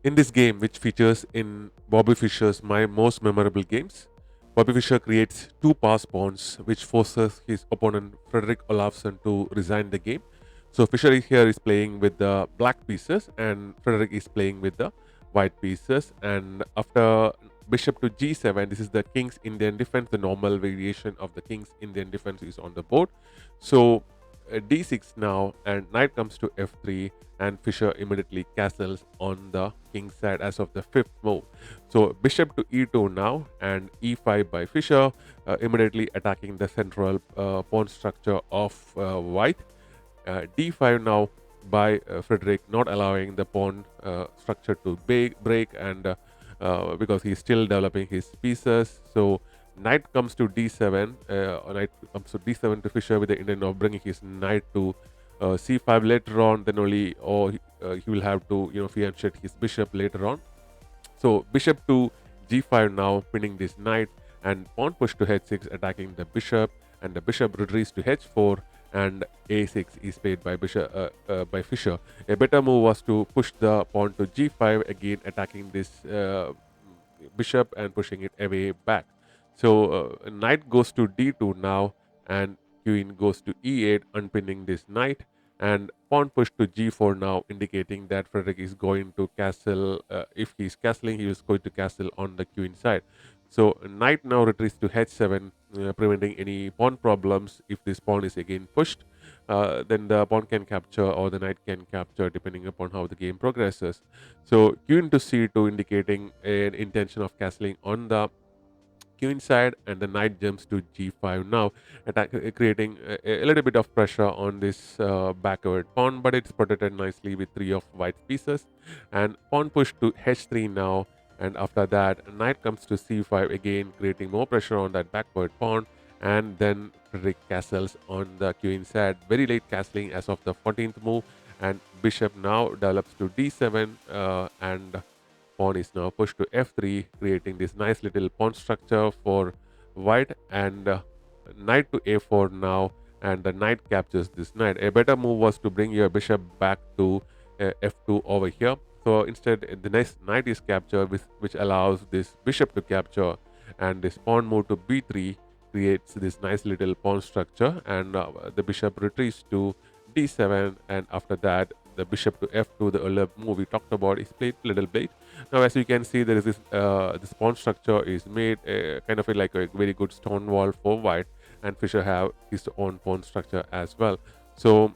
In this game, which features in Bobby Fischer's my most memorable games, Bobby Fischer creates two pass pawns, which forces his opponent Fridrik Olafsson to resign the game. So Fischer here is playing with the black pieces, and Frederick is playing with the white pieces. And after bishop to g7, this is the king's Indian defense. The normal variation of the king's Indian defense is on the board. So d6 now, and knight comes to f3, and Fischer immediately castles on the king's side as of the fifth move. So bishop to e2 now, and e5 by Fischer, immediately attacking the central pawn structure of white. D5 now by Frederick, not allowing the pawn structure to break, and because he's still developing his pieces. So knight comes to d7, knight comes to d7 to Fischer with the intent of bringing his knight to c5 later on. Then only, or he will have to fianchet his bishop later on. So bishop to g5 now, pinning this knight, and pawn push to h6, attacking the bishop, and the bishop retreats to h4, and a6 is played by by Fischer. A better move was to push the pawn to g5, again attacking this bishop and pushing it away back. So knight goes to d2 now, and queen goes to e8, unpinning this knight, and pawn push to g4 now, indicating that Frederick is going to castle. If he's castling, he is going to castle on the queen side. So knight now retreats to h7, preventing any pawn problems. If this pawn is again pushed, then the pawn can capture or the knight can capture, depending upon how the game progresses. So queen to c2, indicating an intention of castling on the queen side, and the knight jumps to g5 now, creating a little bit of pressure on this backward pawn, but it's protected nicely with three of white pieces. And pawn push to h3 now, and after that knight comes to c5, again creating more pressure on that backward pawn. And then Frederick castles on the queen side, very late castling as of the 14th move, and bishop now develops to d7, and pawn is now pushed to f3, creating this nice little pawn structure for white. And knight to a4 now, and the knight captures this knight. A better move was to bring your bishop back to f2 over here. So instead, the next knight is captured, which allows this bishop to capture, and this pawn move to b3 creates this nice little pawn structure, and the bishop retreats to d7, and after that the bishop to f2, the earlier move we talked about, is played little bit. Now as you can see, there is this pawn structure is made kind of like a very good stone wall for white, and Fischer have his own pawn structure as well. So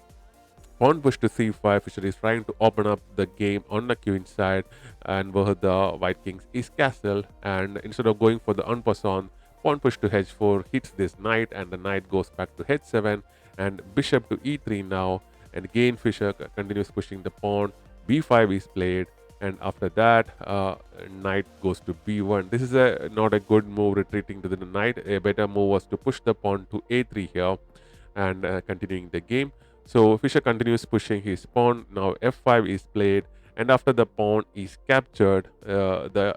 pawn push to c5, Fischer is trying to open up the game on the queen side, and where the white king is castled, and instead of going for the en passant, pawn push to h4 hits this knight, and the knight goes back to h7, and bishop to e3 now, and again Fischer continues pushing the pawn. b5 is played, and after that knight goes to b1. This is not a good move, retreating to the knight. A better move was to push the pawn to a3 here, and continuing the game. So Fischer continues pushing his pawn. Now f5 is played, and after the pawn is captured, the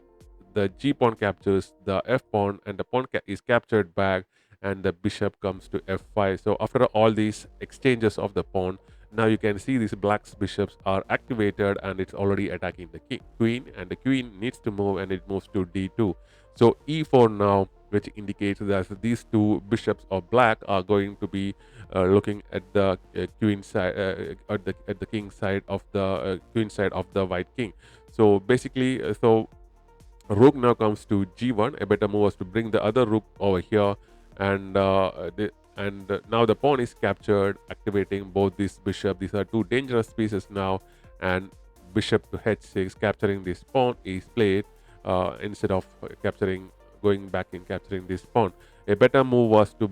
g pawn captures the f pawn, and the pawn is captured back, and the bishop comes to f5. So after all these exchanges of the pawn, now you can see these black bishops are activated, and it's already attacking the queen, and the queen needs to move, and it moves to d2. So e4 now, which indicates that these two bishops of black are going to be looking at the queen side, at the king side of the queen side of the white king. So basically, so rook now comes to g1. A better move was to bring the other rook over here, and now the pawn is captured, activating both these bishops. These are two dangerous pieces now, and bishop to h6, capturing this pawn is played instead of going back and capturing this pawn. A better move was to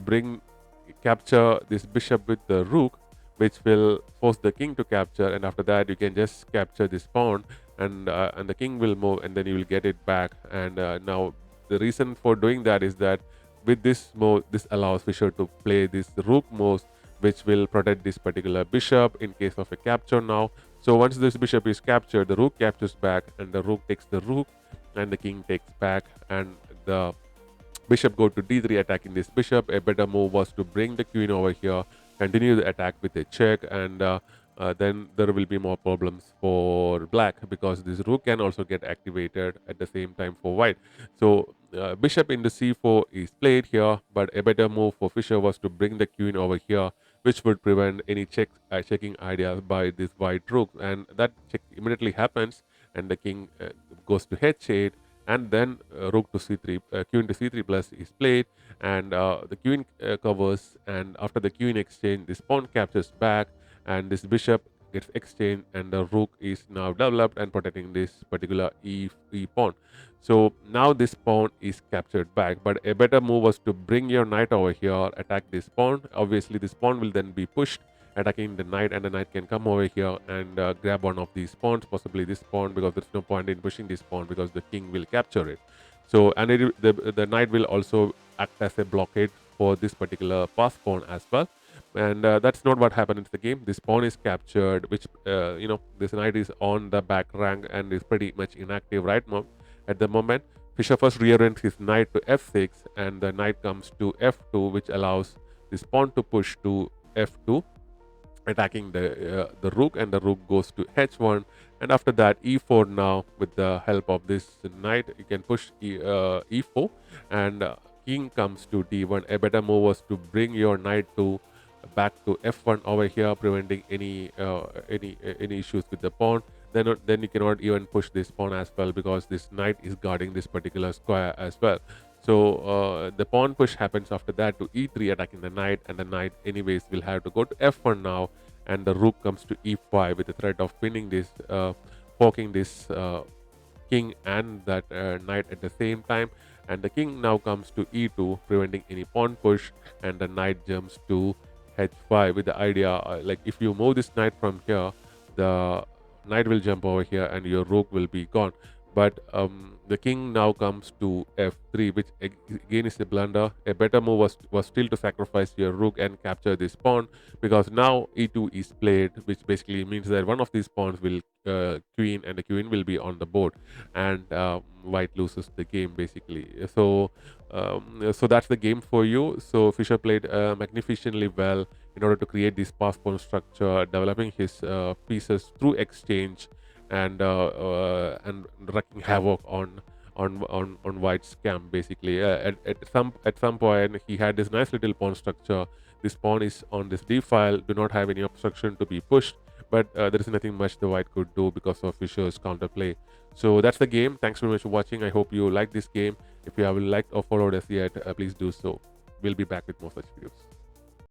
capture this bishop with the rook, which will force the king to capture, and after that you can just capture this pawn, and the king will move, and then you will get it back. And now the reason for doing that is that with this move, this allows Fischer to play this rook moves, which will protect this particular bishop in case of a capture now. So once this bishop is captured, the rook captures back, and the rook takes the rook, and the king takes back, and the bishop go to d3, attacking this bishop. A better move was to bring the queen over here, continue the attack with a check, and then there will be more problems for black, because this rook can also get activated at the same time for white. So bishop into c4 is played here, but a better move for Fischer was to bring the queen over here, which would prevent any checking ideas by this white rook, and that check immediately happens, and the king goes to h8, and then rook to c3, queen to c3 plus is played, and the queen covers, and after the queen exchange, this pawn captures back, and this bishop gets exchanged, and the rook is now developed and protecting this particular e pawn. So now this pawn is captured back, but a better move was to bring your knight over here, attack this pawn. Obviously this pawn will then be pushed, attacking the knight, and the knight can come over here and grab one of these pawns, possibly this pawn, because there's no point in pushing this pawn because the king will capture it. So, and the knight will also act as a blockade for this particular pass pawn as well. And that's not what happened in the game. This pawn is captured, which this knight is on the back rank and is pretty much inactive right now at the moment. Fischer first rearranges his knight to f6, and the knight comes to f2, which allows this pawn to push to f2, attacking the rook, and the rook goes to h1, and after that e4. Now with the help of this knight, you can push e4, and king comes to d1. A better move was to bring your knight to back to f1 over here, preventing any issues with the pawn. Then you cannot even push this pawn as well, because this knight is guarding this particular square as well. So the pawn push happens after that to e3, attacking the knight, and the knight anyways will have to go to f1 now, and the rook comes to e5 with the threat of pinning this, poking this king and that knight at the same time, and the king now comes to e2, preventing any pawn push, and the knight jumps to h5 with the idea like if you move this knight from here, the knight will jump over here and your rook will be gone. But the king now comes to f3, which again is a blunder. A better move was still to sacrifice your rook and capture this pawn, because now e2 is played, which basically means that one of these pawns will queen, and the queen will be on the board, and white loses the game basically. So that's the game for you. So Fischer played magnificently well in order to create this pass pawn structure, developing his pieces through exchange, and wreaking havoc on white's camp basically. At some point he had this nice little pawn structure. This pawn is on this d file, do not have any obstruction to be pushed, but there is nothing much the white could do because of Fischer's counterplay. So that's the game. Thanks very much for watching. I hope you like this game. If you haven't liked or followed us yet, please do so. We'll be back with more such videos.